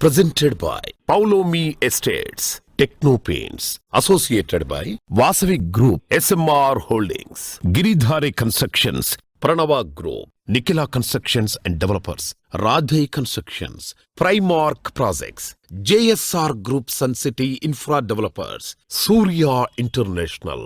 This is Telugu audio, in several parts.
presented by Paulomi Estates, Techno Paints, associated by Vasavi Group, SMR Holdings, Giridhare Constructions, Pranava Group, Nikhila Constructions and Developers, Radhe Constructions, Primark Projects, JSR Group Sun City Infra Developers, Surya International.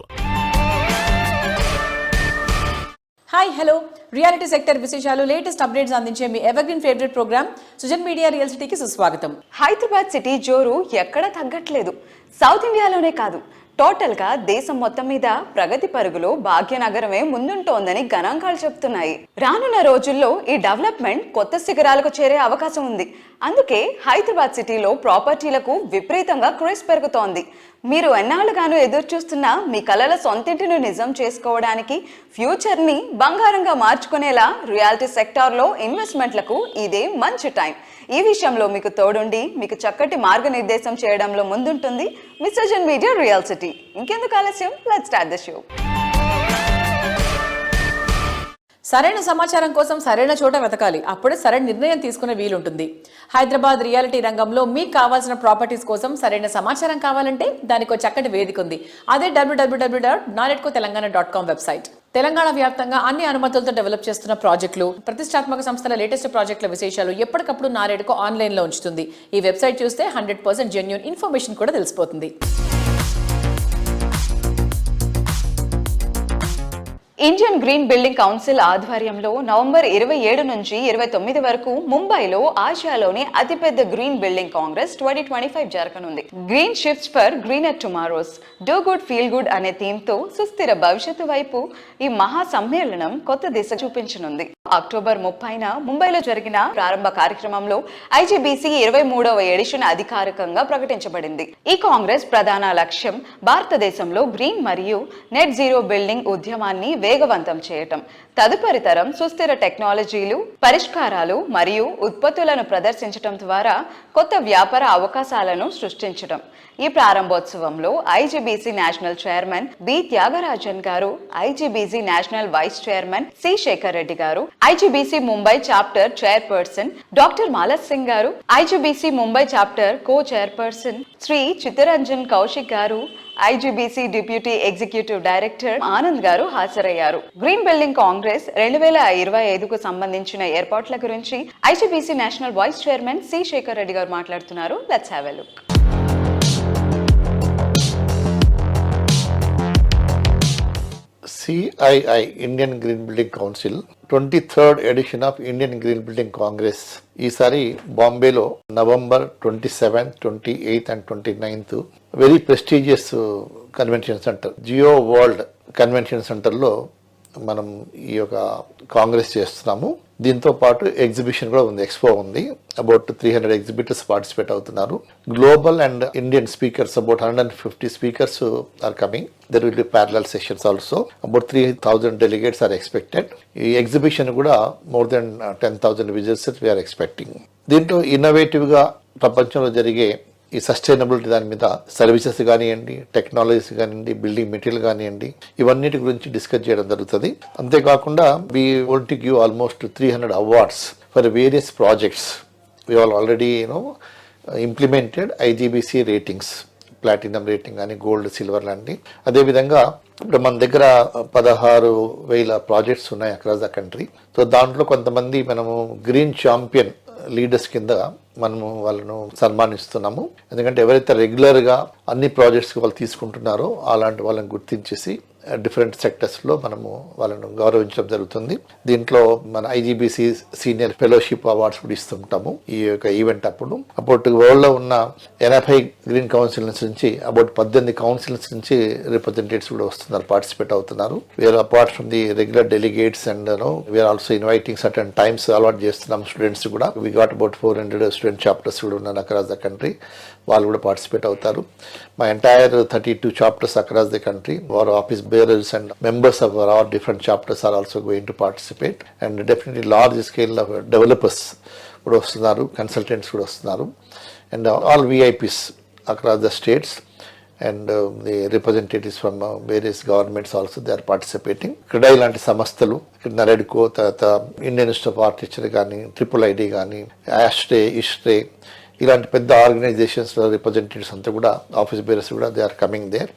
Hi hello reality sector విశేషాలు లేటెస్ట్ అప్డేట్స్ అందించే మీ evergreen favourite programme Sujan Media Real సిటీకి సుస్వాగతం. హైదరాబాద్ సిటీ జోరు ఎక్కడా తగ్గట్లేదు. సౌత్ ఇండియాలోనే కాదు, టోటల్గా దేశం మొత్తం మీద ప్రగతి పరుగులో భాగ్యనగరమే ముందుంటోందని గణాంకాలు చెప్తున్నాయి. రానున్న రోజుల్లో ఈ డెవలప్మెంట్ కొత్త శిఖరాలకు చేరే అవకాశం ఉంది. అందుకే హైదరాబాద్ సిటీలో ప్రాపర్టీలకు విపరీతంగా క్రేజ్ పెరుగుతోంది. మీరు ఎన్నాళ్ళుగానూ ఎదురు చూస్తున్న మీ కలల సొంతింటిని నిజం చేసుకోవడానికి, ఫ్యూచర్ని బంగారంగా మార్చుకునేలా రియాలిటీ సెక్టార్లో ఇన్వెస్ట్మెంట్లకు ఇదే మంచి టైం. ఈ విషయంలో మీకు తోడుండి మీకు చక్కటి మార్గనిర్దేశం చేయడంలో ముందుంటుంది మీ సుజన్ మీడియా రియల్ సిటీ. ఇంకెందుకు ఆలస్యం, లెట్స్ స్టార్ట్ ద షో. సరైన సమాచారం కోసం సరైన చోట వెతకాలి, అప్పుడే సరైన నిర్ణయం తీసుకునే వీలుంటుంది. హైదరాబాద్ రియాలిటీ రంగంలో మీకు కావాల్సిన ప్రాపర్టీస్ కోసం సరైన సమాచారం కావాలంటే దానికి ఒక చక్కటి వేదిక ఉంది. అదే www.naredcotelangaana.com వెబ్సైట్. తెలంగాణ వ్యాప్తంగా అన్ని అనుమతులతో డెవలప్ చేస్తున్న ప్రాజెక్టులు, ప్రతిష్టాత్మక సంస్థల లేటెస్ట్ ప్రాజెక్టుల విశేషాలు ఎప్పటికప్పుడు నారేడ్కో ఆన్లైన్లో ఉంచుతుంది. ఈ వెబ్సైట్ చూస్తే 100% జెన్యూన్ ఇన్ఫర్మేషన్ కూడా తెలిసిపోతుంది. ఇండియన్ గ్రీన్ బిల్డింగ్ కౌన్సిల్ ఆధ్వర్యంలో నవంబర్ 27 నుంచి 29 వరకు ముంబైలో ఆసియాలోని అతిపెద్ద గ్రీన్ బిల్డింగ్ కాంగ్రెస్ 2025 జరగనుంది. Green shifts for greener tomorrows, do good feel good theme థీమ్ తో సుస్థిర భవిష్యత్తు వైపు ఈ మహా సమ్మేళనం కొత్త దిశ చూపించనుంది. అక్టోబర్ 30న ముంబైలో జరిగిన ప్రారంభ కార్యక్రమంలో ఐజీబీసీ 23వ ఎడిషన్ అధికారికంగా ప్రకటించబడింది. ఈ కాంగ్రెస్ ప్రధాన లక్ష్యం భారతదేశంలో గ్రీన్ మరియు నెట్ జీరో బిల్డింగ్ ఉద్యమాన్ని వేగవంతం చేయటం, తదుపరి తరం సుస్థిర టెక్నాలజీలు, పరిష్కారాలు మరియు ఉత్పత్తులను ప్రదర్శించడం ద్వారా కొత్త వ్యాపార అవకాశాలను సృష్టించడం. ఈ ప్రారంభోత్సవంలో IGBC national chairman B Thyagarajan garu, IGBC national vice chairman C Shekar Reddy garu, IGBC Mumbai chapter chairperson doctor Malas Singh garu, IGBC Mumbai chapter co chairperson Shri Chittaranjan Kaushik garu, IGBC deputy executive director Anand garu హాజరయ్యారు. గ్రీన్ బిల్డింగ్ కాంగ్రెస్ 2025కు సంబంధించిన ఏర్పాట్ల గురించి IGBC national vice chairman C Shekar Reddy garu మాట్లాడుతున్నారు. Let's have a look. CII Indian Green Building Council 23rd edition of Indian Green Building Congress ఈసారి బాంబేలో November 27, 28 and 29th very prestigious convention centre, Jio World Convention సెంటర్లో మనం ఈ యొక్క కాంగ్రెస్ చేస్తున్నాము. దీంతో పాటు ఎగ్జిబిషన్ కూడా ఉంది, ఎక్స్పో ఉంది. అబౌట్ 300 ఎగ్జిబిటర్స్ పార్టిసిపేట్ అవుతున్నారు. Global and Indian speakers, about 150 speakers are coming. There will be parallel sessions also. About 3000 delegates are expected. ఈ ఎగ్జిబిషన్ కూడా more than 10,000 visitors we are expecting. దీంట్లో ఇన్నోవేటివ్గా ప్రపంచంలో జరిగే ఈ సస్టైనబిలిటీ దాని మీద సర్వీసెస్ కానివ్వండి, టెక్నాలజీస్ కానివ్వండి, బిల్డింగ్ మెటీరియల్ కానివ్వండి, ఇవన్నిటి గురించి డిస్కస్ చేయడం జరుగుతుంది. అంతేకాకుండా we want to give almost 300 awards for various projects. We have already implemented IGBC ratings, platinum rating కానీ, గోల్డ్, సిల్వర్ లాంటి. అదేవిధంగా ఇప్పుడు మన దగ్గర 16,000 ప్రాజెక్ట్స్ ఉన్నాయి అక్రాస్ ద కంట్రీ. సో దాంట్లో కొంతమంది మనము గ్రీన్ ఛాంపియన్ లీడర్స్ కింద మనము వాళ్ళను సన్మానిస్తున్నాము. ఎందుకంటే ఎవరైతే రెగ్యులర్గా అన్ని ప్రాజెక్ట్స్కి వాళ్ళు తీసుకుంటున్నారో అలాంటి వాళ్ళని గుర్తించేసి డిఫరెంట్ సెక్టర్స్లో మనము వాళ్ళను గౌరవించడం జరుగుతుంది. దీంట్లో మన ఐజీబీసీ సీనియర్ ఫెలోషిప్ అవార్డ్స్ కూడా ఇస్తుంటాము ఈ యొక్క ఈవెంట్ అప్పుడు. వరల్డ్లో ఉన్న 80 గ్రీన్ కౌన్సిల్స్ నుంచి అబౌట్ 18 కౌన్సిల్స్ నుంచి రిప్రజెంటేటివ్స్ కూడా వస్తున్నారు, పార్టిసిపేట్ అవుతున్నారు. We are apart from the regular delegates and we are also inviting certain times allot చేస్తున్నాం స్టూడెంట్స్ కూడా. We got about 400 student chapters కూడా ఉన్నారు అక్రాస్ ద కంట్రీ. వాళ్ళు కూడా పార్టిసిపేట్ అవుతారు. మా entire 32 chapters across the country, our office bearers and members of our different chapters are also going to participate, and definitely large scale of developers కూడా వస్తున్నారు, కన్సల్టెంట్స్ కూడా వస్తున్నారు, and all VIPs across the states and the representatives from various governments also they are participating. CREDAI లాంటి సంస్థలు, నరేడ్కో, తర్వాత ఇండియన్ ఇన్స్టిట్యూట్ ఆఫ్ ఆర్కిటెక్చర్ కానీ, ట్రిపుల్ ఐడి కానీ, ఆస్ట్రే, ఇస్ట్రే, ఇలాంటి పెద్ద ఆర్గనైజేషన్స్ రిప్రజెంటేటివ్స్ అంతా కూడా ఆఫీస్ బేరర్స్ కూడా they are coming there.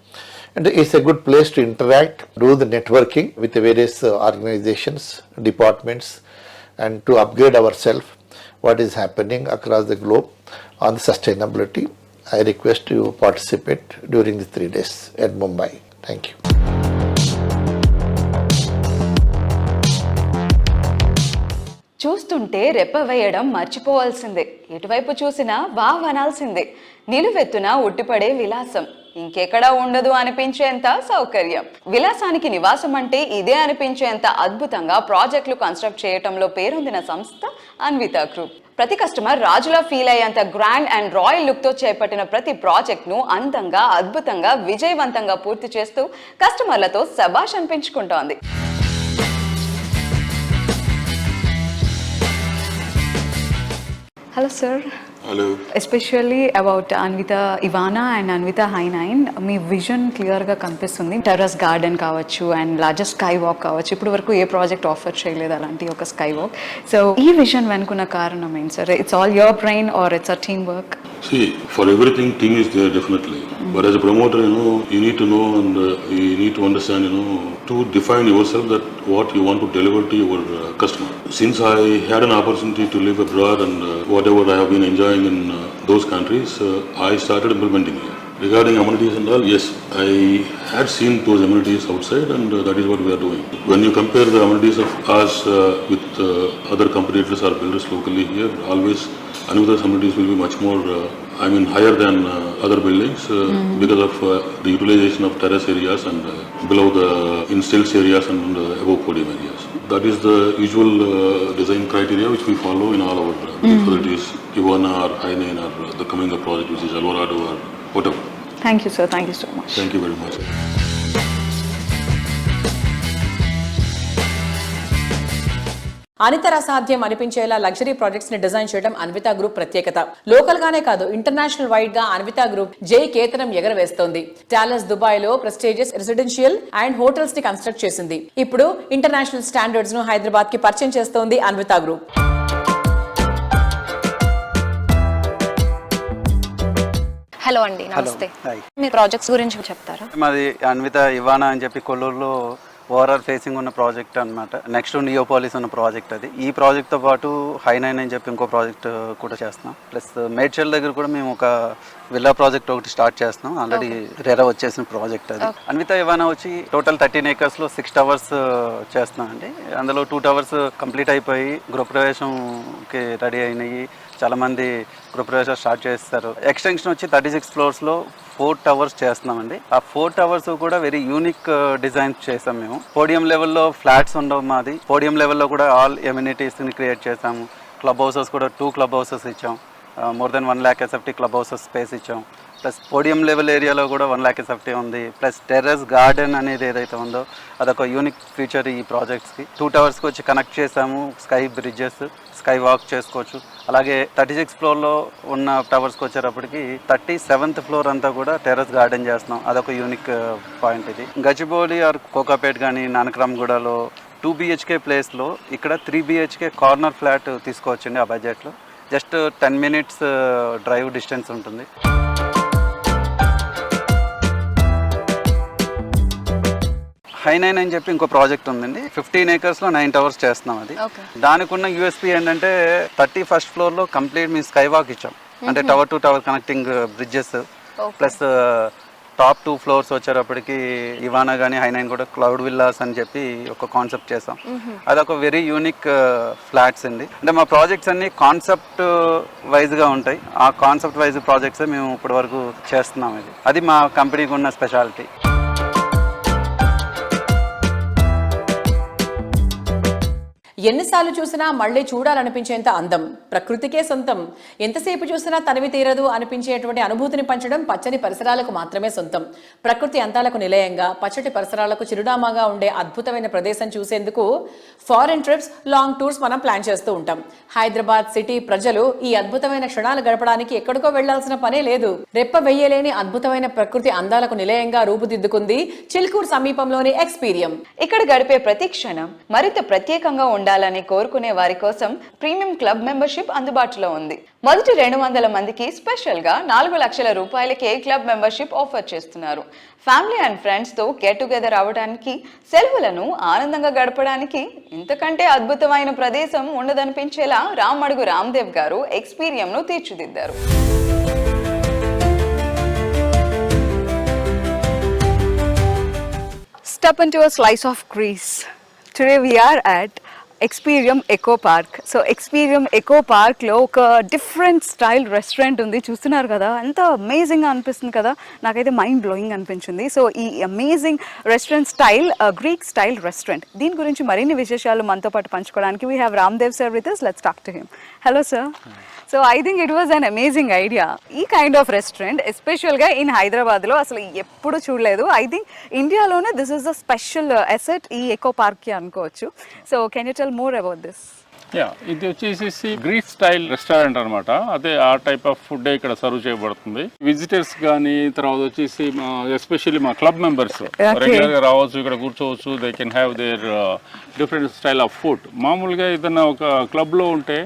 And it's a good place to interact, do the networking with the various organizations, departments, and to upgrade ourselves what is happening across the globe on the sustainability. I request you participate during the 3 days at Mumbai. Thank you. చూస్తుంటే రెప్ప వేయడం మర్చిపోవాల్సిందే, ఎటువైపు చూసినా వావ్ అనాల్సిందే. నిలువెత్తున ఉట్టిపడే విలాసం ఇంకెక్కడా ఉండదు అనిపించేంత సౌకర్యం. విలాసానికి నివాసం అంటే ఇదే అనిపించేంత అద్భుతంగా ప్రాజెక్టులు కన్స్ట్రక్ట్ చేయటంలో పేరొందిన సంస్థ అన్వితా గ్రూప్. ప్రతి కస్టమర్ రాజులా ఫీల్ అయ్యేంత గ్రాండ్ అండ్ రాయల్ లుక్ తో చేపట్టిన ప్రతి ప్రాజెక్ట్ ను అందంగా, అద్భుతంగా, విజయవంతంగా పూర్తి చేస్తూ కస్టమర్లతో శభాష్ అనిపించుకుంటోంది. Hello sir. Hello. Especially about Anvita Ivana and Anvita Hi9, మీ విజన్ క్లియర్గా కనిపిస్తుంది. టెర్రస్ గార్డెన్ కావచ్చు అండ్ లార్జెస్ట్ స్కై వాక్ కావచ్చు. ఇప్పుడు వరకు ఏ ప్రాజెక్ట్ ఆఫర్ చేయలేదు అలాంటి ఒక స్కై వాక్. సో ఈ విజన్ వెనుకున్న కారణం ఏంటి sir? It's all your brain or it's a team work? See, for everything, team is there definitely. But as a promoter, you need to know and you need to understand, to define yourself that what you want to deliver to your customer. Since I had an opportunity to live abroad and whatever I have been enjoying in those countries, I started implementing it. Regarding amenities and all, yes, I had seen those amenities outside and that is what we are doing. When you compare the amenities of us with other competitors or builders locally here, always Anvita's amenities will be much more, higher than other buildings because of the utilization of terrace areas and below the in-stilts areas and above podium areas. That is the usual design criteria which we follow in all our whether it is Ivana or Hi9 or the coming up project which is Alvarado or whatever. Thank you sir, thank you so much. Thank you very much. అనితర అసాధ్యం అనిపించేలా లగ్జరీ ప్రాజెక్ట్స్ ని డిజైన్ చేయడం అన్వితా గ్రూప్ ప్రత్యేకత. లోకల్ గానే కాదు, ఇంటర్నేషనల్ వైడ్ గా అన్వితా గ్రూప్ జై కేతనం ఎగరవేస్తోంది. డాలస్, దుబాయ్ లో ప్రెస్టీజియస్ రెసిడెన్షియల్ అండ్ హోటల్స్ ని కన్స్ట్రక్ట్ చేసింది. ఇప్పుడు ఇంటర్నేషనల్ స్టాండర్డ్స్ ను హైదరాబాద్ కి పరిచయం చేస్తోంది అన్వితా గ్రూప్. హలో అండి, నమస్తే. మీ ప్రాజెక్ట్స్ గురించి చెప్తారా? మాది అన్విత ఇవానా అని చెప్పి కొల్లూరులో ఓవరాల్ ఫేసింగ్ ఉన్న ప్రాజెక్ట్ అనమాట. నెక్స్ట్ నియోపాలిస్ ఉన్న ప్రాజెక్ట్ అది. ఈ ప్రాజెక్ట్తో పాటు Hi9 అని చెప్పి ఇంకో ప్రాజెక్ట్ కూడా చేస్తున్నాం. ప్లస్ మేడ్చల్ దగ్గర కూడా మేము ఒక విల్లా ప్రాజెక్ట్ ఒకటి స్టార్ట్ చేస్తున్నాం. ఆల్రెడీ రెరా వచ్చేసిన ప్రాజెక్ట్ అది. అన్విత ఇవానా వచ్చి టోటల్ 13 acres లో 6 towers చేస్తున్నాం అండి. అందులో 2 towers కంప్లీట్ అయిపోయి గృహప్రవేశంకి రెడీ అయినాయి. చాలా మంది గృహప్రవేశం స్టార్ట్ చేస్తారు. ఎక్స్టెన్షన్ వచ్చి 36 floors లో 4 towers చేస్తున్నామండి. ఆ 4 towers కూడా వెరీ యూనిక్ డిజైన్ చేసాం మేము. పోడియం లెవెల్లో ఫ్లాట్స్ ఉండవు మాది. పోడియం లెవెల్లో కూడా ఆల్ ఎమ్యూనిటీస్ ని క్రియేట్ చేసాము. క్లబ్ హౌసెస్ కూడా 2 club houses ఇచ్చాం. More than 1 lakh SFT club houses space ఇచ్చాం. ప్లస్ పోడియం లెవెల్ ఏరియాలో కూడా 1 lakh SFT ఉంది. ప్లస్ టెర్రస్ గార్డెన్ అనేది ఏదైతే ఉందో అదొక యూనిక్ ఫీచర్ ఈ ప్రాజెక్ట్స్కి. 2 towers వచ్చి కనెక్ట్ చేసాము. స్కై బ్రిడ్జెస్, స్కై వాక్ చేసుకోవచ్చు. అలాగే 36 floor లో ఉన్న టవర్స్కి వచ్చేటప్పటికి 37th floor అంతా కూడా టెర్రస్ గార్డెన్ చేస్తున్నాం. అదొక యూనిక్ పాయింట్ ఇది. గచ్చిబౌలి ఆర్ కోకాపేట్ కానీ నానక్రామ్గూడలో 2 BHK ప్లేస్లో ఇక్కడ 3 BHK కార్నర్ ఫ్లాట్ తీసుకోవచ్చండి. ఆ బడ్జెట్లో జస్ట్ 10 minutes డ్రైవ్ డిస్టెన్స్ ఉంటుంది. Hi9 అని చెప్పి ఇంకో ప్రాజెక్ట్ ఉందండి. 15 acres లో 9 towers చేస్తున్నాం అది. దానికి ఉన్న యూఎస్పీ ఏంటంటే 31st floor లో కంప్లీట్ మేము స్కై వాక్ ఇచ్చాం. అంటే tower to tower connecting bridges plus top 2 floors వచ్చేటప్పటికి ఇవానా కానీ Hi9 కూడా క్లౌడ్ విల్లాస్ అని చెప్పి ఒక కాన్సెప్ట్ చేసాం. అదొక వెరీ యూనిక్ ఫ్లాట్స్ అండి. అంటే మా ప్రాజెక్ట్స్ అన్ని కాన్సెప్ట్ వైజ్గా ఉంటాయి. ఆ కాన్సెప్ట్ వైజ్ ప్రాజెక్ట్స్ మేము ఇప్పటి వరకు చేస్తున్నాం. అది మా కంపెనీకి ఉన్న స్పెషాలిటీ. ఎన్నిసార్లు చూసినా మళ్ళీ చూడాలనిపించేంత అందం, ప్రకృతికే సొంతం. ఎంతసేపు చూసినా తనివి తీరదు అనిపించేటువంటి అనుభూతిని పంచడం పచ్చని పరిసరాలకు మాత్రమే సొంతం. ప్రకృతి అందాలకు నిలయంగా, పచ్చటి పరిసరాలకు చిరునామాగా ఉండే అద్భుతమైన ప్రదేశం చూసేందుకు ఫారెన్ ట్రిప్స్, లాంగ్ టూర్స్ మనం ప్లాన్ చేస్తూ ఉంటాం. హైదరాబాద్ సిటీ ప్రజలు ఈ అద్భుతమైన క్షణాలు గడపడానికి ఎక్కడికో వెళ్లాల్సిన పనే లేదు. రెప్ప వెయ్యలేని అద్భుతమైన ప్రకృతి అందాలకు నిలయంగా రూపుదిద్దుకుంది చిల్కూరు సమీపంలోని ఎక్స్పీరియం. ఇక్కడ గడిపే ప్రతి క్షణం మరింత ప్రత్యేకంగా ఉండాలి ఉండాలని కోరుకునే వారి కోసం ప్రీమియం క్లబ్ మెంబర్షిప్ అందుబాటులో ఉంది. మొదటి 200 మందికి స్పెషల్ గా 4 లక్షల రూపాయలకే క్లబ్ మెంబర్షిప్ ఆఫర్ చేస్తున్నారు. ఫ్యామిలీ అండ్ ఫ్రెండ్స్ తో గెట్ టుగెదర్ అవ్వడానికి, సెలవులను ఆనందంగా గడపడానికి ఇంతకంటే అద్భుతమైన ప్రదేశం ఉండదనిపించేలా రామడుగు రామ్దేవ్ గారు ఎక్స్పీరియం ను తీర్చిదిద్దారు. Step into a slice of Greece. Today we are at Experium Eco Park. So Experium Eco Park లో ఒక డిఫరెంట్ స్టైల్ రెస్టారెంట్ ఉంది. చూస్తున్నారు కదా, ఎంత అమేజింగ్గా అనిపిస్తుంది కదా, నాకైతే మైండ్ బ్లోయింగ్ అనిపించింది. సో ఈ amazing restaurant style Greek style restaurant, దీని గురించి మరిన్ని విశేషాలు మనతో పాటు పంచుకోవడానికి we have Ramdev sir with us. Let's talk to him. Hello sir. So I think it was an amazing idea. ఈ కైండ్ ఆఫ్ రెస్టారెంట్ ఎస్పెషల్గా ఇన్ హైదరాబాద్లో అసలు ఎప్పుడు చూడలేదు. ఐ థింక్ ఇండియాలోనే this is a special asset ఈ ఎకో పార్క్కి అనుకోవచ్చు. So can you tell more about this? ఇది వచ్చేసి గ్రీక్ స్టైల్ రెస్టారెంట్ అనమాట. అదే ఆ టైప్ ఆఫ్ ఫుడ్ ఇక్కడ సర్వ్ చేయబడుతుంది. విజిటర్స్ కానీ, తర్వాత వచ్చేసి ఎస్పెషల్లీ మా క్లబ్ మెంబర్స్ రెగ్యులర్ గా రావచ్చు, ఇక్కడ కూర్చోవచ్చు. They can have their different style of food. మామూలుగా ఏదైనా ఒక క్లబ్ లో ఉంటే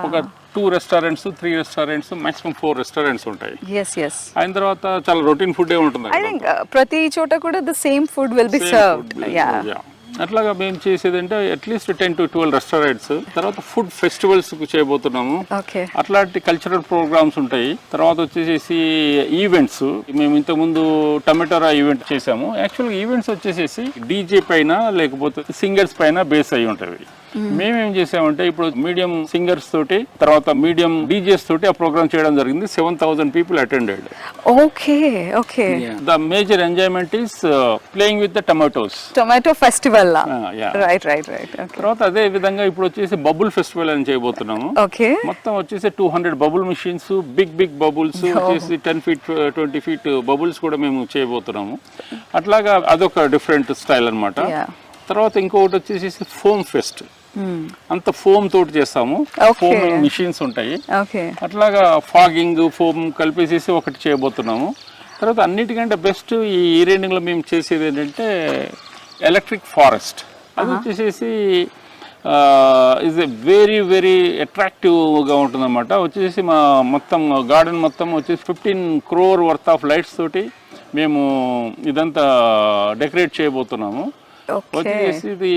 ఒక 2 రెస్టారెంట్స్, 3 రెస్టారెంట్స్, మాక్సిమం 4 రెస్టారెంట్స్ ఉంటాయి. అయిన తర్వాత చాలా రొటీన్ ఫుడ్ ఉంటుంది. ఐ థింక్ ప్రతి చోట కూడా the same food will be served. అట్లాగా మేము చేసేది అంటే అట్లీస్ట్ 10 to 12 రెస్టారెంట్స్. తర్వాత ఫుడ్ ఫెస్టివల్స్ చేయబోతున్నాము. అట్లాంటి కల్చరల్ ప్రోగ్రామ్స్ ఉంటాయి. తర్వాత వచ్చేసి ఈవెంట్స్. మేము ఇంతకుముందు టమాటోరా ఈవెంట్ చేసాము. యాక్చువల్గా ఈవెంట్స్ వచ్చేసి డీజే పైన లేకపోతే సింగర్స్ పైన బేస్ అయి ఉంటుంది. మేమేం చేసామంటే ఇప్పుడు మీడియం సింగర్స్ తోటి, తర్వాత మీడియం డీజేస్ తోటి ఆ ప్రోగ్రామ్ చేయడం జరిగింది. 7,000 people attended. Okay. The major enjoyment is playing with the tomato festival. Right. తర్వాత అదే విధంగా ఇప్పుడు వచ్చేసి బబుల్ ఫెస్టివల్ అని చేయబోతున్నాము. మొత్తం వచ్చేసి 200 బబుల్ మిషన్స్, బిగ్ బబుల్స్ వచ్చేసి 10 feet 20 feet బబుల్స్ కూడా మేము చేయబోతున్నాము. అట్లాగా అదొక డిఫరెంట్ స్టైల్ అన్నమాట. తర్వాత ఇంకొకటి వచ్చేసి ఫోమ్ ఫెస్ట్. అంత ఫోమ్ తోటి చేస్తాము. ఫోమ్ మిషన్స్ ఉంటాయి. అట్లాగా ఫాగింగ్, ఫోమ్ కలిపేసేసి ఒకటి చేయబోతున్నాము. తర్వాత అన్నిటికంటే బెస్ట్ ఈ ఈవెంటింగ్ లో మేము చేసేది ఏంటంటే ఎలక్ట్రిక్ ఫారెస్ట్. అది వచ్చేసి ఈజ్ ఎ వెరీ అట్రాక్టివ్గా ఉంటుంది అన్నమాట. వచ్చేసి మా మొత్తం గార్డెన్ మొత్తం వచ్చేసి 15 crore వర్త్ ఆఫ్ లైట్స్ తోటి మేము ఇదంతా డెకరేట్ చేయబోతున్నాము. వచ్చేసి ఇది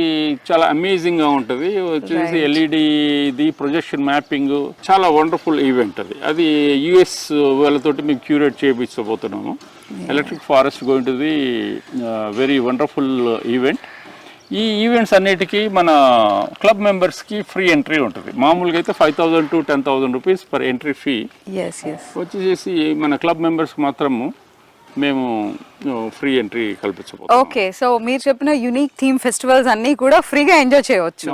చాలా అమేజింగ్ గా ఉంటుంది. వచ్చేసి ఎల్ఈడి ఇది ప్రొజెక్షన్ మ్యాపింగ్, చాలా వండర్ఫుల్ ఈవెంట్ అది. అది యుఎస్ వాళ్ళతోటి మేము క్యూరేట్ చేయించబోతున్నాము. Electric forest going to the very wonderful event. ఈ ఈవెంట్స్ అన్నిటికీ మన క్లబ్ మెంబర్స్ కి ఫ్రీ ఎంట్రీ ఉంటుంది. మామూలుగా అయితే 5,000 to 10,000 rupees per entry fee. వచ్చేసి మన క్లబ్ మెంబర్స్ మాత్రము మేము ఫ్రీ ఎంట్రీ కల్పించబోతున్నాం. ఓకే, సో మీరు చెప్పిన యూనిక్ థీమ్ ఫెస్టివల్స్ అన్ని కూడా ఫ్రీగా ఎంజాయ్ చేయవచ్చు.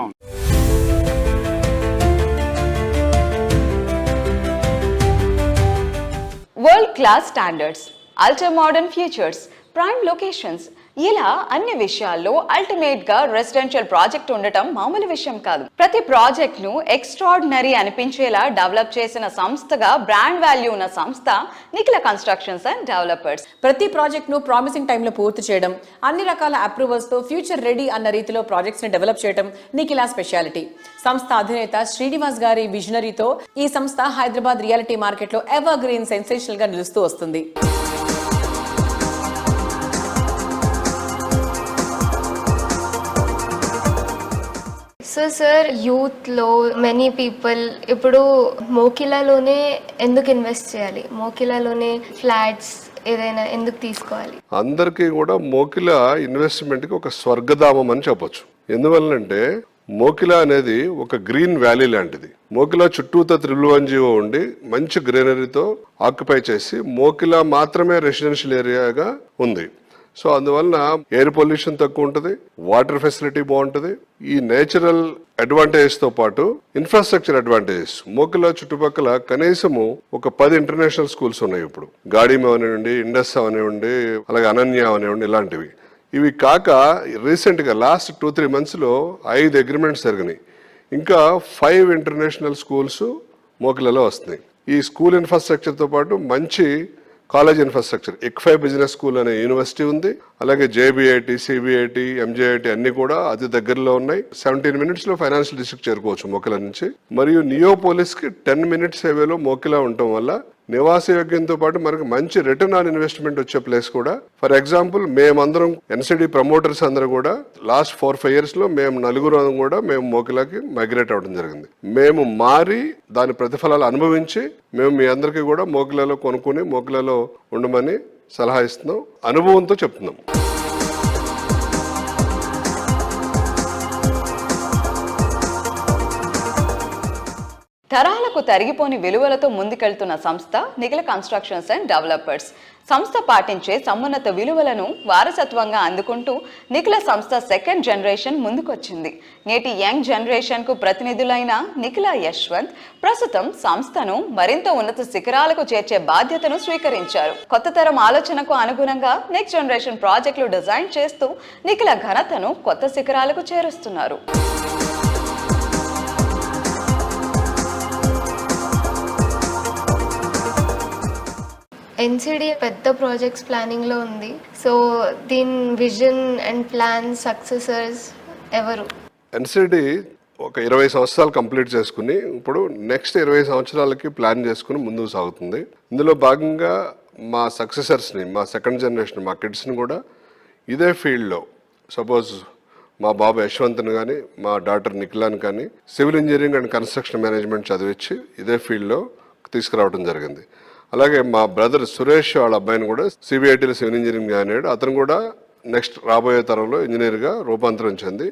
World class standards, ultra modern features, prime locations, ఇలా అన్ని విషయాల్లో అల్టిమేట్ గా రెసిడెన్షియల్ ప్రాజెక్ట్ ఉండటం మామూలు విషయం కాదు. ప్రతి ప్రాజెక్ట్ ను ఎక్స్ట్రాడినరీ అనిపించేలా డెవలప్ చేసిన సంస్థగా బ్రాండ్ వాల్యూ ఉన్న సంస్థ నిఖిల కన్స్ట్రక్షన్స్ అండ్ డెవలపర్స్. ప్రతి ప్రాజెక్ట్ ను ప్రామిసింగ్ టైంలో పూర్తి చేయడం, అన్ని రకాల అప్రూవల్స్ తో ఫ్యూచర్ రెడీ అన్న రీతిలో ప్రాజెక్ట్స్ ని డెవలప్ చేయడం నిఖిల స్పెషాలిటీ. సంస్థ అధినేత శ్రీనివాస్ గారి విజనరీతో ఈ సంస్థ హైదరాబాద్ రియాలిటీ మార్కెట్ లో ఎవర్ గ్రీన్ సెన్సేషనల్ గా నిలుస్తూ వస్తుంది. సో సార్, యూత్లో మెనీ పీపుల్ ఇప్పుడు మోకిలాలోనే ఎందుకు ఇన్వెస్ట్ చేయాలి, మోకిలాలోనే ఫ్లాట్స్ ఏదైనా ఎందుకు తీసుకోవాలి? అందరికీ కూడా మోకిలా ఇన్వెస్ట్మెంట్కి ఒక స్వర్గధామం అని చెప్పొచ్చు. ఎందువల్లంటే మోకిలా అనేది ఒక గ్రీన్ వ్యాలీ లాంటిది. మోకిలా చుట్టూతో 311 ఉండి మంచి గ్రీనరీతో ఆక్యుపై చేసి మోకిలా మాత్రమే రెసిడెన్షియల్ ఏరియాగా ఉంది. సో అందువలన ఎయిర్ పొల్యూషన్ తక్కువ ఉంటుంది, వాటర్ ఫెసిలిటీ బాగుంటుంది. ఈ నేచురల్ అడ్వాంటేజెస్ తో పాటు ఇన్ఫ్రాస్ట్రక్చర్ అడ్వాంటేజెస్. మోకిలా చుట్టుపక్కల కనీసము ఒక 10 ఇంటర్నేషనల్ స్కూల్స్ ఉన్నాయి. ఇప్పుడు గాడిమ అవనివ్వండి, ఇండస్ అవనివ్వండి, అలాగే అనన్య అవనివ్వండి, ఇలాంటివి. ఇవి కాక రీసెంట్ గా లాస్ట్ 2-3 months లో 5 అగ్రిమెంట్స్ జరిగినాయి. ఇంకా 5 ఇంటర్నేషనల్ స్కూల్స్ మోకిలలో వస్తున్నాయి. ఈ స్కూల్ ఇన్ఫ్రాస్ట్రక్చర్ తో పాటు మంచి college infrastructure, ICFAI business school అనే యూనివర్సిటీ ఉంది. అలాగే జేబీఐటి, సిబిఐటి, ఎంజేఐటి అన్ని కూడా అతి దగ్గరలో ఉన్నాయి. 17 minutes లో ఫైనాన్షియల్ డిస్ట్రిక్ట్ చేరుకోవచ్చు మోకిలా నుంచి. మరియు నియోపోలిస్ కి 10 minutes హైవేలో మోకిలా ఉండటం వల్ల నివాస యోగ్యంతో పాటు మనకు మంచి రిటర్న్ ఆన్ ఇన్వెస్ట్మెంట్ వచ్చే ప్లేస్ కూడా. ఫర్ ఎగ్జాంపుల్, మేమందరం ఎన్సిడి ప్రమోటర్స్ అందరూ కూడా లాస్ట్ 4-5 years లో మేము నలుగురు కూడా మేము మోకిలాకి మైగ్రేట్ అవ్వడం జరిగింది. మేము మారి దాని ప్రతిఫలాలు అనుభవించి మేము మీ అందరికీ కూడా మోకిలాలో కొనుక్కుని మోకిలాలో ఉండమని సలహా ఇస్తున్నాం, అనుభవంతో చెప్తున్నాం. తరాలకు తరిగిపోని విలువలతో ముందుకెళ్తున్న సంస్థ నిఖిల కన్స్ట్రక్షన్స్ అండ్ డెవలపర్స్. సంస్థ పాటించే సమున్నత విలువలను వారసత్వంగా అందుకుంటూ నిఖిల సంస్థ 2nd generation ముందుకొచ్చింది. నేటి యంగ్ జనరేషన్ కు ప్రతినిధులైన నిఖిల యశ్వంత్ ప్రస్తుతం సంస్థను మరింత ఉన్నత శిఖరాలకు చేర్చే బాధ్యతను స్వీకరించారు. కొత్త తరం ఆలోచనకు అనుగుణంగా నెక్స్ట్ జనరేషన్ ప్రాజెక్టులు డిజైన్ చేస్తూ నిఖిల ఘనతను కొత్త శిఖరాలకు చేరుస్తున్నారు. ఎన్సిడి పెద్ద ప్రాజెక్ట్స్ ప్లానింగ్లో ఉంది. సో దీని విజన్ అండ్ ప్లాన్ సక్సెసర్స్ ఎవరు? ఎన్సిడి ఒక 20 సంవత్సరాలు కంప్లీట్ చేసుకుని ఇప్పుడు నెక్స్ట్ 20 సంవత్సరాలకి ప్లాన్ చేసుకుని ముందుకు సాగుతుంది. ఇందులో భాగంగా మా సక్సెసర్స్ని, మా 2nd generation, మా కిడ్స్ని కూడా ఇదే ఫీల్డ్లో, సపోజ్ మా బాబు యశ్వంత్ని కానీ మా డాటర్ నిఖిలాని కానీ civil engineering and construction management చదివించి ఇదే ఫీల్డ్లో తీసుకురావడం జరిగింది. అలాగే మా బ్రదర్ సురేష్ వాళ్ళ అబ్బాయిని కూడా సిబిఐటీలో సివిల్ ఇంజనీరింగ్ జాయిన్ అయ్యాడు. అతను కూడా నెక్స్ట్ రాబోయే తరంలో ఇంజనీర్గా రూపాంతరం చెంది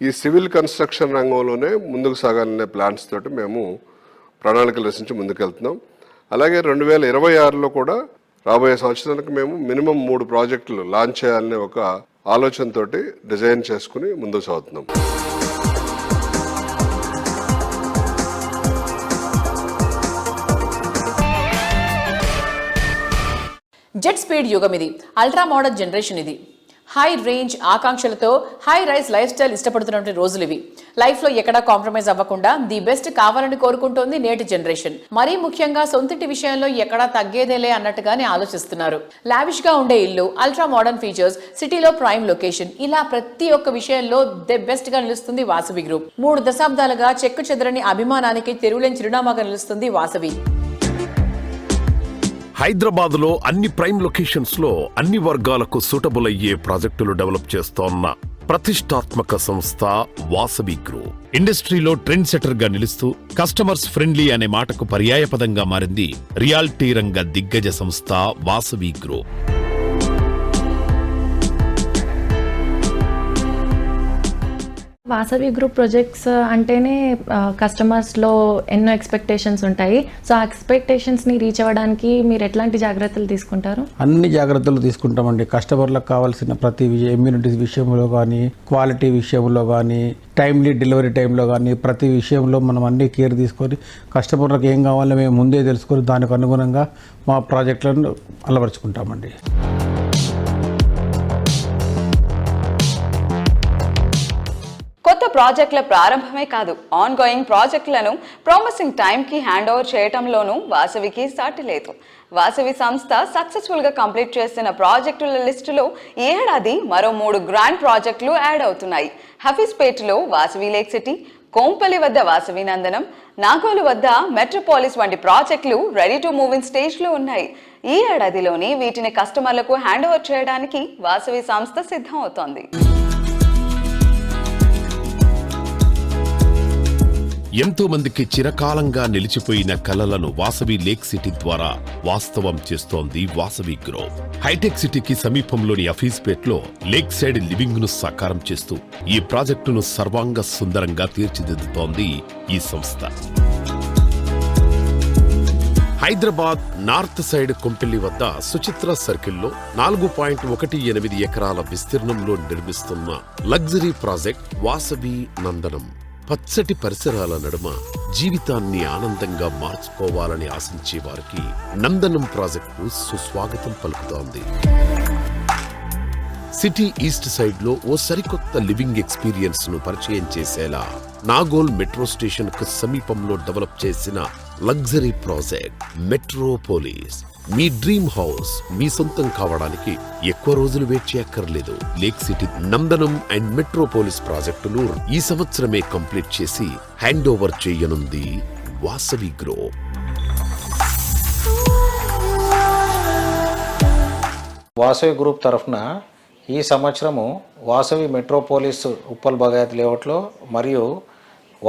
ఈ సివిల్ కన్స్ట్రక్షన్ రంగంలోనే ముందుకు సాగాలనే ప్లాన్స్ తోటి మేము ప్రణాళికలు రచించి ముందుకెళ్తున్నాం. అలాగే 2026లో కూడా రాబోయే సంవత్సరానికి మేము మినిమం 3 ప్రాజెక్టులు లాంచ్ చేయాలనే ఒక ఆలోచనతోటి డిజైన్ చేసుకుని ముందుకు సాగుతున్నాం. జెట్ స్పీడ్ యుగం ఇది. అల్ట్రా మోడర్న్ జనరేషన్ ఇది. హై రేంజ్ ఆకాంక్షలతో హై రైజ్ లైఫ్ స్టైల్ ఇష్టపడుతున్న రోజులు ఇవి. లైఫ్ లో ఎక్కడా కాంప్రమైజ్ అవ్వకుండా ది బెస్ట్ కావాలని కోరుకుంటోంది నేటి జనరేషన్. మరీ ముఖ్యంగా సొంతింటి విషయంలో ఎక్కడా తగ్గేదేలే అన్నట్టుగానే ఆలోచిస్తున్నారు. లావిష్ గా ఉండే ఇల్లు, అల్ట్రా మోడర్న్ ఫీచర్స్, సిటీలో ప్రైమ్ లొకేషన్, ఇలా ప్రతి ఒక్క విషయంలో ది బెస్ట్ గా నిలుస్తుంది వాసవి గ్రూప్. 3 దశాబ్దాలుగా చెక్కు చెదరని అభిమానానికి తెరువులేని చిరునామాగా నిలుస్తుంది వాసవి. హైదరాబాద్ లో అన్ని ప్రైమ్ లొకేషన్స్ లో అన్ని వర్గాలకు సూటబుల్ అయ్యే ప్రాజెక్టులు డెవలప్ చేస్తోన్న ప్రతిష్టాత్మక సంస్థ వాసవి గ్రూప్. ఇండస్ట్రీలో ట్రెండ్ సెటర్ గా నిలుస్తూ కస్టమర్స్ ఫ్రెండ్లీ అనే మాటకు పర్యాయపదంగా మారింది రియాలిటీ రంగ దిగ్గజ సంస్థ Vasavi group. Vasavi group projects అంటేనే కస్టమర్స్లో ఎన్నో ఎక్స్పెక్టేషన్స్ ఉంటాయి. సో ఆ ఎక్స్పెక్టేషన్స్ని రీచ్ అవ్వడానికి మీరు ఎట్లాంటి జాగ్రత్తలు తీసుకుంటారు? అన్ని జాగ్రత్తలు తీసుకుంటామండి. కస్టమర్లకు కావాల్సిన ప్రతి ఇమ్యూనిటీస్ విషయంలో కానీ, క్వాలిటీ విషయంలో కానీ, టైమ్లీ డెలివరీ టైంలో కానీ, ప్రతి విషయంలో మనం అన్ని కేర్ తీసుకొని కస్టమర్లకు ఏం కావాలో మేము ముందే తెలుసుకొని దానికి అనుగుణంగా మా ప్రాజెక్టులను అలవరుచుకుంటామండి. కొత్త ప్రాజెక్టుల ప్రారంభమే కాదు, ఆన్ గోయింగ్ ప్రాజెక్టులను ప్రామిసింగ్ టైంకి హ్యాండ్ ఓవర్ చేయడంలోనూ వాసవికి సాటి లేదు. వాసవి సంస్థ సక్సెస్ఫుల్ గా కంప్లీట్ చేసిన ప్రాజెక్టుల లిస్టులో ఈ ఏడాది మరో 3 గ్రాండ్ ప్రాజెక్టులు యాడ్ అవుతున్నాయి. హఫీజ్పేటలో వాసవి లేక్ సిటీ, కోంపల్లి వద్ద వాసవి నందనం, నాగోలు వద్ద మెట్రోపాలిస్ వంటి ప్రాజెక్టులు ready to move in stage లో ఉన్నాయి. ఈ ఏడాదిలోని వీటిని కస్టమర్లకు హ్యాండ్ ఓవర్ చేయడానికి వాసవి సంస్థ సిద్ధం అవుతోంది. ఎంతో మందికి చిరకాలంగా నిలిచిపోయిన కలలను వాసవి లేక్ సిటీ ద్వారా వాస్తవం చేస్తోంది వాసవి గ్రూప్. హైటెక్ సిటీకి సమీపంలోని హఫీజ్పేట్లో లేక్ సైడ్ లివింగ్ ను సాకారం చేస్తూ ఈ ప్రాజెక్టును సర్వాంగ సుందరంగా తీర్చిదిద్దుతోంది ఈ సంస్థ. హైదరాబాద్ నార్త్ సైడ్ కొంపెల్లి వద్ద సుచిత్ర సర్కిల్లో 4.18 ఎకరాల విస్తీర్ణంలో నిర్మిస్తున్న లగ్జరీ ప్రాజెక్ట్ వాసవి నందనం. పచ్చటి పరిసరాల నడుమ జీవితాన్ని ఆనందంగా మార్చుకోవాలని ఆశించే వారికి నందనం ప్రాజెక్టు సుస్వాగతం పలుకుతోంది. సిటీ ఈస్ట్ సైడ్ లో ఓ సరికొత్త లివింగ్ ఎక్స్పీరియన్స్ ను పరిచయం చేసేలా నాగోల్ మెట్రో స్టేషన్ కు సమీపంలో డెవలప్ చేసిన లగ్జరీ ప్రాజెక్ట్ మెట్రోపోలిస్. మీ డ్రీమ్ హౌస్ మీ సొంతం కావడానికి ఎక్కువ రోజులు వెయిట్ చేయక్కర్లేదు. Lake city, Nandanam and Metropolis ప్రాజెక్టులు ఈ సంవత్సరమే కంప్లీట్ చేసి హ్యాండ్ ఓవర్ చేయనుంది వాసవి గ్రూప్. వాసవి గ్రూప్ తరఫున ఈ సంవత్సరము వాసవి మెట్రోపోలిస్ ఉప్పల్ భగాయత్ లేఅవుట్లో మరియు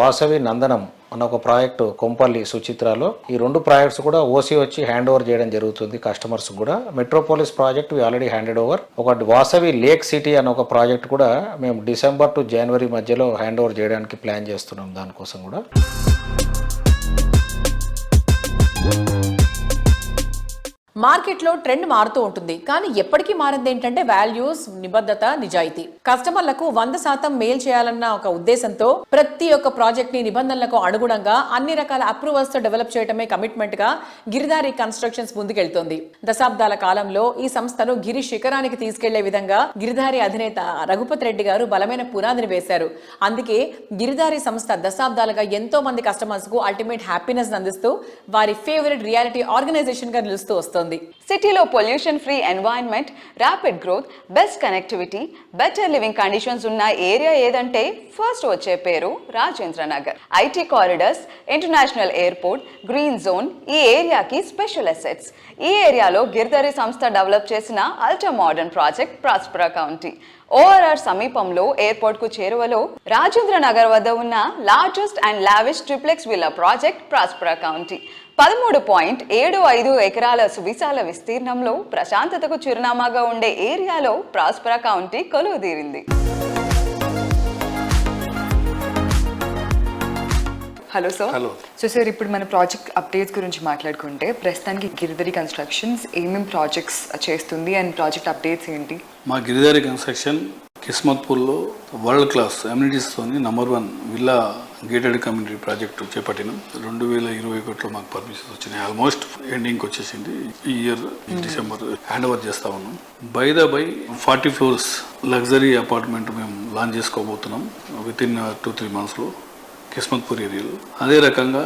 వాసవి నందనం అన్న ఒక ప్రాజెక్టు కొంపల్లి సుచిత్రాలో, ఈ 2 ప్రాజెక్ట్స్ కూడా ఓసీ వచ్చి హ్యాండ్ ఓవర్ చేయడం జరుగుతుంది కస్టమర్స్ కూడా. Metropolis project already handed over. ఒకటి వాసవి లేక్ సిటీ అన్న ఒక ప్రాజెక్ట్ కూడా మేము డిసెంబర్ టు జనవరి మధ్యలో హ్యాండ్ ఓవర్ చేయడానికి ప్లాన్ చేస్తున్నాం. దానికోసం కూడా మార్కెట్లో ట్రెండ్ మారుతూ ఉంటుంది, కానీ ఎప్పటికీ మారింది ఏంటంటే వాల్యూస్, నిబద్ధత, నిజాయితీ. కస్టమర్లకు 100% మేల్ చేయాలన్న ఒక ఉద్దేశంతో ప్రతి ఒక్క ప్రాజెక్ట్ ని నిబంధనలకు అనుగుణంగా అన్ని రకాల అప్రూవల్స్ తో డెవలప్ చేయడమే కమిట్మెంట్ గా గిరిధారి కన్స్ట్రక్షన్స్ ముందుకెళ్తోంది. దశాబ్దాల కాలంలో ఈ సంస్థను గిరి శిఖరానికి తీసుకెళ్లే విధంగా గిరిధారి అధినేత రఘుపతి రెడ్డి గారు బలమైన పునాదిని వేశారు. అందుకే గిరిధారి సంస్థ దశాబ్దాలుగా ఎంతో మంది కస్టమర్స్ కు అల్టిమేట్ హ్యాపీనెస్ అందిస్తూ వారి ఫేవరెట్ రియాలిటీ ఆర్గనైజేషన్ గా నిలుస్తూ వస్తుంది. సిటీలో pollution free environment, rapid growth, best connectivity, better living conditions ఉన్న ఏరియా ఏదంటే ఫస్ట్ వచ్చే పేరు Rajendra Nagar. IT corridors, international airport, green zone ఈ ఏరియాకి స్పెషల్ అసెట్స్. ఈ ఏరియాలో గిరిధారి సంస్థ డెవలప్ చేసిన ultra modern project Prospera County. ORR సమీపంలో ఎయిర్పోర్ట్ కు చేరువలో రాజేంద్ర నగర్ వద్ద ఉన్న largest and lavish triplex villa project Prospera County. 13.75 ఎకరాల సువిశాల విస్తీర్ణంలో ప్రశాంతతకు చిరునామాగా ఉండే ఏరియాలో ప్రాస్పరా కౌంటీ కొలువుదీరింది. Hello sir. సో సార్, ఇప్పుడు మన ప్రాజెక్ట్ అప్డేట్స్ గురించి మాట్లాడుకుంటే ప్రస్తుతానికి గిరిధారి కన్స్ట్రక్షన్స్ ఏమేమి ప్రాజెక్ట్స్ చేస్తుంది అండ్ ప్రాజెక్ట్ అప్డేట్స్ ఏంటి? మా గిరిధారి కన్స్ట్రక్షన్ కిస్మత్పూర్లో వరల్డ్ క్లాస్ అమ్యూనిటీస్తోని #1 విల్లా గేటెడ్ కమ్యూనిటీ ప్రాజెక్టు చేపట్టినాం. 2021లో మాకు పర్మిషన్స్ వచ్చినాయి. ఆల్మోస్ట్ ఎండింగ్కి వచ్చేసింది. ఈ ఇయర్ డిసెంబర్ హ్యాండ్ ఓవర్ చేస్తా ఉన్నాం. బై 40 floors లగ్జరీ అపార్ట్మెంట్ మేము లాంచ్ చేసుకోబోతున్నాం వితిన్ 2-3 monthsలో కిస్మత్పూర్ ఏరియాలో. అదే రకంగా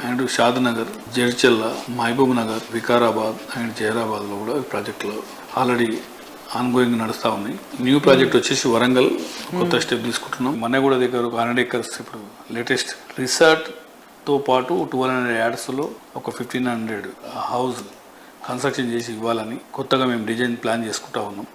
అండ్ షాద్నగర్, జడ్చెల్ల, మహబూబ్ నగర్, వికారాబాద్ అండ్ జహీరాబాద్లో కూడా ప్రాజెక్టులు ఆల్రెడీ ఆన్గోయింగ్ నడుస్తూ ఉన్నాయి. న్యూ ప్రాజెక్ట్ వచ్చేసి వరంగల్ కొత్త స్టెప్ తీసుకుంటున్నాం. మన్నగూడ దగ్గర 100 acres ఇప్పుడు లేటెస్ట్ రిసార్ట్తో పాటు 1200 యార్డ్స్లో ఒక 1500 హౌస్ కన్స్ట్రక్షన్ చేసి ఇవ్వాలని కొత్తగా మేము డిజైన్ ప్లాన్ చేసుకుంటా ఉన్నాం.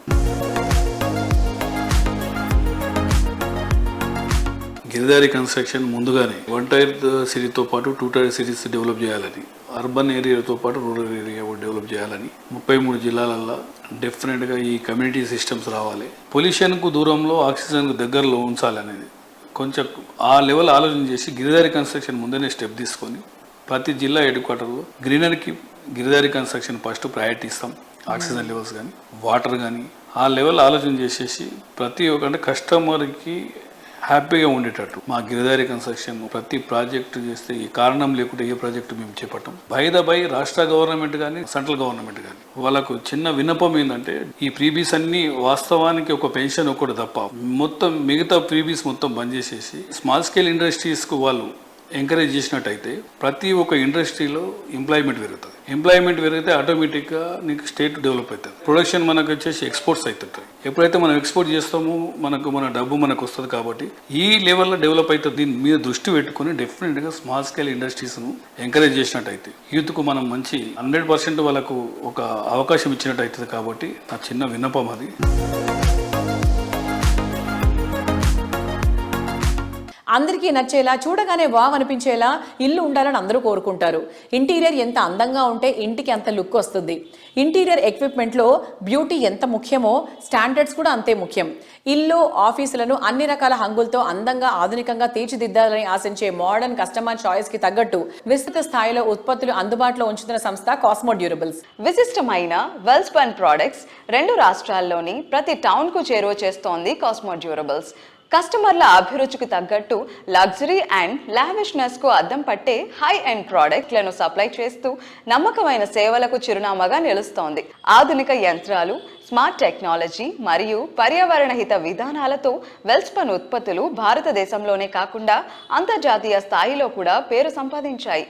గిరిధారి కన్స్ట్రక్షన్ ముందుగానే 1 tier సిటీతో పాటు 2 tier సిటీస్ డెవలప్ చేయాలని, అర్బన్ ఏరియాతో పాటు రూరల్ ఏరియా కూడా డెవలప్ చేయాలని 33 జిల్లాలల్లో డెఫినెట్గా ఈ కమ్యూనిటీ సిస్టమ్స్ రావాలి. పొల్యూషన్కు దూరంలో, ఆక్సిజన్కు దగ్గరలో ఉంచాలనేది కొంచెం ఆ లెవెల్ ఆలోచన చేసి గిరిధారి కన్స్ట్రక్షన్ ముందనే స్టెప్ తీసుకొని ప్రతి జిల్లా హెడ్ క్వార్టర్లో గ్రీనరీకి గిరిధారి కన్స్ట్రక్షన్ ఫస్ట్ ప్రయారిటీ ఇస్తాం. ఆక్సిజన్ లెవెల్స్ కానీ, వాటర్ కానీ ఆ లెవెల్ ఆలోచన చేసేసి ప్రతి ఒక్క కస్టమర్కి హ్యాపీగా ఉండేటట్టు మా గిరిధారి కన్స్ట్రక్షన్ ప్రతి ప్రాజెక్టు చేస్తే ఈ కారణం లేకుండా ఏ ప్రాజెక్టు మేము చేపట్టాం. బై రాష్ట్ర గవర్నమెంట్ కానీ, సెంట్రల్ గవర్నమెంట్ కానీ వాళ్ళకు చిన్న విన్నపం ఏంటంటే ఈ ప్రీబీస్ అన్ని వాస్తవానికి ఒక పెన్షన్ ఒకటి తప్ప మొత్తం మిగతా ప్రీబీస్ మొత్తం బంద్ చేసేసి స్మాల్ స్కేల్ ఇండస్ట్రీస్కు వాళ్ళు ఎంకరేజ్ చేసినట్టయితే ప్రతి ఒక్క ఇండస్ట్రీలో ఎంప్లాయ్మెంట్ పెరుగుతుంది. ఎంప్లాయ్మెంట్ పెరిగితే ఆటోమేటిక్గా నీకు స్టేట్ డెవలప్ అవుతుంది. ప్రొడక్షన్ మనకు వచ్చేసి ఎక్స్పోర్ట్స్ అవుతుంటాయి. ఎప్పుడైతే మనం ఎక్స్పోర్ట్ చేస్తామో మన డబ్బు మనకు వస్తుంది. కాబట్టి ఈ లెవెల్లో డెవలప్ అవుతుంది. దీని మీద దృష్టి పెట్టుకుని డెఫినెట్గా స్మాల్ స్కేల్ ఇండస్ట్రీస్ను ఎంకరేజ్ చేసినట్టయితే యూత్కు మనం మంచి 100% వాళ్ళకు ఒక అవకాశం ఇచ్చినట్టు అవుతుంది. కాబట్టి నా చిన్న విన్నపం అది. అందరికీ నచ్చేలా, చూడగానే వావ్ అనిపించేలా ఇల్లు ఉండాలని అందరూ కోరుకుంటారు. ఇంటీరియర్ ఎంత అందంగా ఉంటే ఇంటికి అంత లుక్ వస్తుంది. ఇంటీరియర్ ఎక్విప్మెంట్లో బ్యూటీ ఎంత ముఖ్యమో స్టాండర్డ్స్ కూడా అంతే ముఖ్యం. ఇల్లు, ఆఫీసులను అన్ని రకాల హంగులతో అందంగా, ఆధునికంగా తీర్చిదిద్దాలని ఆశించే మోడర్న్ కస్టమర్ చాయిస్ కి తగ్గట్టు విస్తృత స్థాయిలో ఉత్పత్తులు అందుబాటులో ఉంచుతున్న సంస్థ కాస్మో డ్యూరబుల్స్. విశిష్టమైన వెల్ స్పన్ ప్రొడక్ట్స్ 2 రాష్ట్రాల్లోని ప్రతి టౌన్ కు చేరువ చేస్తోంది కాస్మో డ్యూరబుల్స్. కస్టమర్ల అభిరుచికి తగ్గట్టు లగ్జరీ అండ్ లావిష్నెస్ కు అద్దం పట్టే హై ఎండ్ ప్రోడక్ట్లను సప్లై చేస్తూ నమ్మకమైన సేవలకు చిరునామాగా నిలుస్తోంది. ఆధునిక యంత్రాలు, స్మార్ట్ టెక్నాలజీ మరియు పర్యావరణ హిత విధానాలతో వెల్స్పన్ ఉత్పత్తులు భారతదేశంలోనే కాకుండా అంతర్జాతీయ స్థాయిలో కూడా పేరు సంపాదించాయి.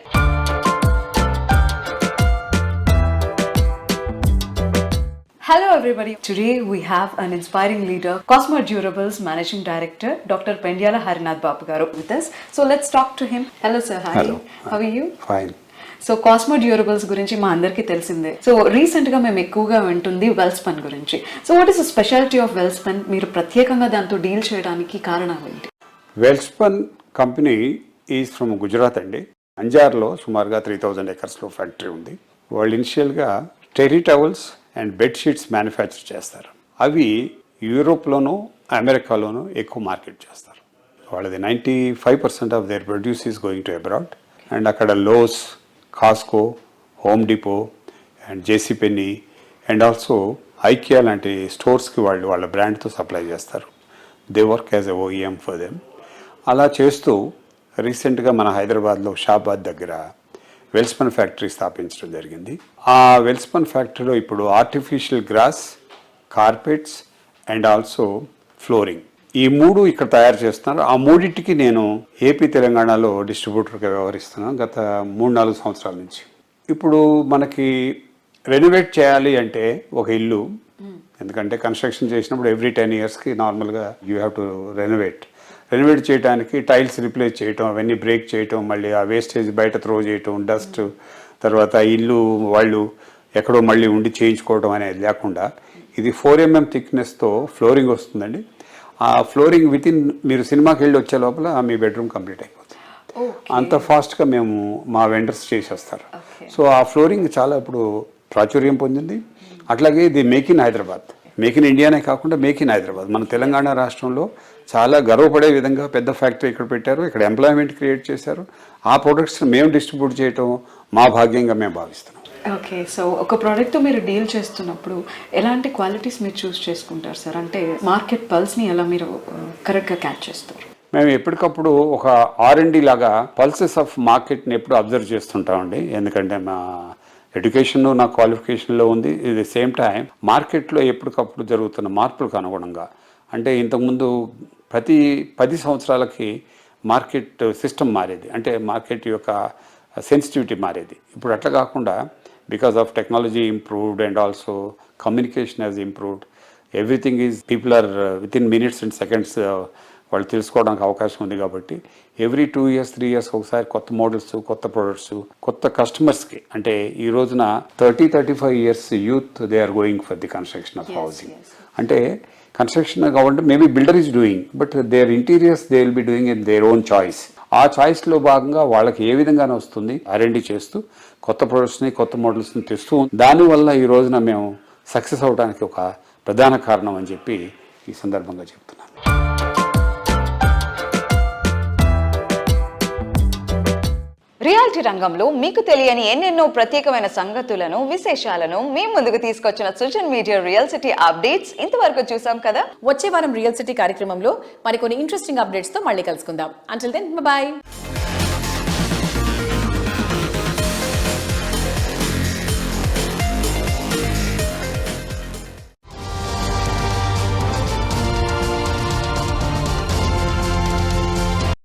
Hello everybody. Today we have an inspiring leader, Cosmo Durables Managing Director, Dr. Pendyala Harinath Babu garu with us. So let's talk to him. Hello sir, hi. Hello. How are you? Fine. So cosmo durables గురించి మా అందరికీ తెలిసిందే. సో రీసెంట్గా మేము ఎక్కువగా వింటుంది వెల్స్పన్ గురించి. So what is the speciality of Welspun? మీరు ప్రత్యేకంగా దాంతో డీల్ చేయడానికి కారణాలు ఏంటి? Welspun company is from Gujarat అండి. అంజార్లో సుమారుగా 3000 ఎకర్స్లో ఫ్యాక్టరీ ఉంది. వాళ్ళు ఇనిషియల్గా terry towels and bedsheets manufacture చేస్తారు. అవి యూరోప్లోనూ అమెరికాలోనూ ఎక్కువ మార్కెట్ చేస్తారు. వాళ్ళది 95% of their produce is going to abroad. And అక్కడ Lowe's, Costco, Home Depot and JC Penney and also IKEA లాంటి స్టోర్స్కి వాళ్ళు వాళ్ళ బ్రాండ్తో సప్లై చేస్తారు. They work as a OEM for them. అలా చేస్తూ రీసెంట్గా మన హైదరాబాద్లో షాబాద్ దగ్గర వెల్స్పన్ ఫ్యాక్టరీ స్థాపించడం జరిగింది. ఆ వెల్స్పన్ ఫ్యాక్టరీలో ఇప్పుడు artificial gross, carpets and also flooring, ఈ 3 ఇక్కడ తయారు చేస్తున్నారు. ఆ 3టికి నేను ఏపీ తెలంగాణలో డిస్ట్రిబ్యూటర్గా వ్యవహరిస్తున్నాను గత 3-4 సంవత్సరాల నుంచి. ఇప్పుడు మనకి రెనోవేట్ చేయాలి అంటే ఒక ఇల్లు, ఎందుకంటే కన్స్ట్రక్షన్ చేసినప్పుడు ఎవ్రీ 10 ఇయర్స్కి నార్మల్గా యూ హ్యావ్ టు రెనోవేట్ చేయడానికి టైల్స్ రిప్లేస్ చేయటం, అవన్నీ బ్రేక్ చేయటం, మళ్ళీ ఆ వేస్టేజ్ బయట త్రో చేయటం, డస్ట్, తర్వాత ఇల్లు వాళ్ళు ఎక్కడో మళ్ళీ ఉండి చేయించుకోవడం అనేది లేకుండా ఇది 4 mm థిక్నెస్తో ఫ్లోరింగ్ వస్తుందండి. ఆ ఫ్లోరింగ్ వితిన్ మీరు సినిమాకి వెళ్ళి వచ్చే లోపల మీ బెడ్రూమ్ కంప్లీట్ అయిపోతుంది. అంత ఫాస్ట్గా మేము మా వెండర్స్ చేసేస్తారు. సో ఆ ఫ్లోరింగ్ చాలా ఇప్పుడు ప్రాచుర్యం పొందింది. అట్లాగే ఇది make in Hyderabad, make in ఇండియానే కాకుండా మేక్ ఇన్ హైదరాబాద్. మన తెలంగాణ రాష్ట్రంలో చాలా గర్వపడే విధంగా పెద్ద ఫ్యాక్టరీ ఇక్కడ పెట్టారు, ఇక్కడ ఎంప్లాయ్మెంట్ క్రియేట్ చేశారు. ఆ ప్రొడక్ట్స్ మేము డిస్ట్రిబ్యూట్ చేయటం మా భాగ్యంగా మేము భావిస్తున్నాం. ఓకే, సో ఒక ప్రోడక్ట్తో మీరు డీల్ చేస్తున్నప్పుడు ఎలాంటి క్వాలిటీస్ మీరు చూస్ చేసుకుంటారు సార్? అంటే మార్కెట్ పల్స్ని ఎలా మీరు కరెక్ట్గా క్యాచ్ చేస్తారు? మేము ఎప్పటికప్పుడు ఒక R&D లాగా పల్సెస్ ఆఫ్ మార్కెట్ని ఎప్పుడు అబ్జర్వ్ చేస్తుంటామండి. ఎందుకంటే మా ఎడ్యుకేషన్ నా క్వాలిఫికేషన్లో ఉంది. ఎట్ ది సేమ్ టైం మార్కెట్లో ఎప్పటికప్పుడు జరుగుతున్న మార్పులకు అనుగుణంగా, అంటే ఇంతకుముందు ప్రతి 10 సంవత్సరాలకి మార్కెట్ సిస్టమ్ మారేది, అంటే మార్కెట్ యొక్క సెన్సిటివిటీ మారేది. ఇప్పుడు అట్లా కాకుండా because of technology improved and also communication has improved, everything is people are within minutes and seconds వాళ్ళు తెలుసుకోవడానికి అవకాశం ఉంది. కాబట్టి ఎవ్రీ 2 years 3 years ఒకసారి కొత్త మోడల్స్, కొత్త ప్రొడక్ట్స్, కొత్త కస్టమర్స్కి, అంటే ఈ రోజున 30-35 years youth they are going for the construction of housing. అంటే కన్స్ట్రక్షన్ కాబట్టి maybe builder is doing, but their interiors they will be doing in their own choice. ఆ చాయిస్లో భాగంగా వాళ్ళకి ఏ విధంగానే వస్తుంది R&D చేస్తూ కొత్త ప్రొడక్ట్స్ని, కొత్త మోడల్స్ని తెస్తూ, దానివల్ల ఈ రోజున మేము సక్సెస్ అవడానికి ఒక ప్రధాన కారణం అని చెప్పి ఈ సందర్భంగా చెప్తున్నాను. రియాలిటీ రంగంలో మీకు తెలియని ఎన్నెన్నో ప్రత్యేకమైన సంగతులను, విశేషాలను మీ ముందుకు తీసుకొచ్చిన social media real city updates ఇంతవరకు చూసాం కదా. వచ్చే వారం రియల్ సిటీ కార్యక్రమంలో మరికొన్ని ఇంట్రెస్టింగ్ అప్డేట్స్తో మళ్ళీ కలుసుకుందాం. Until then bye.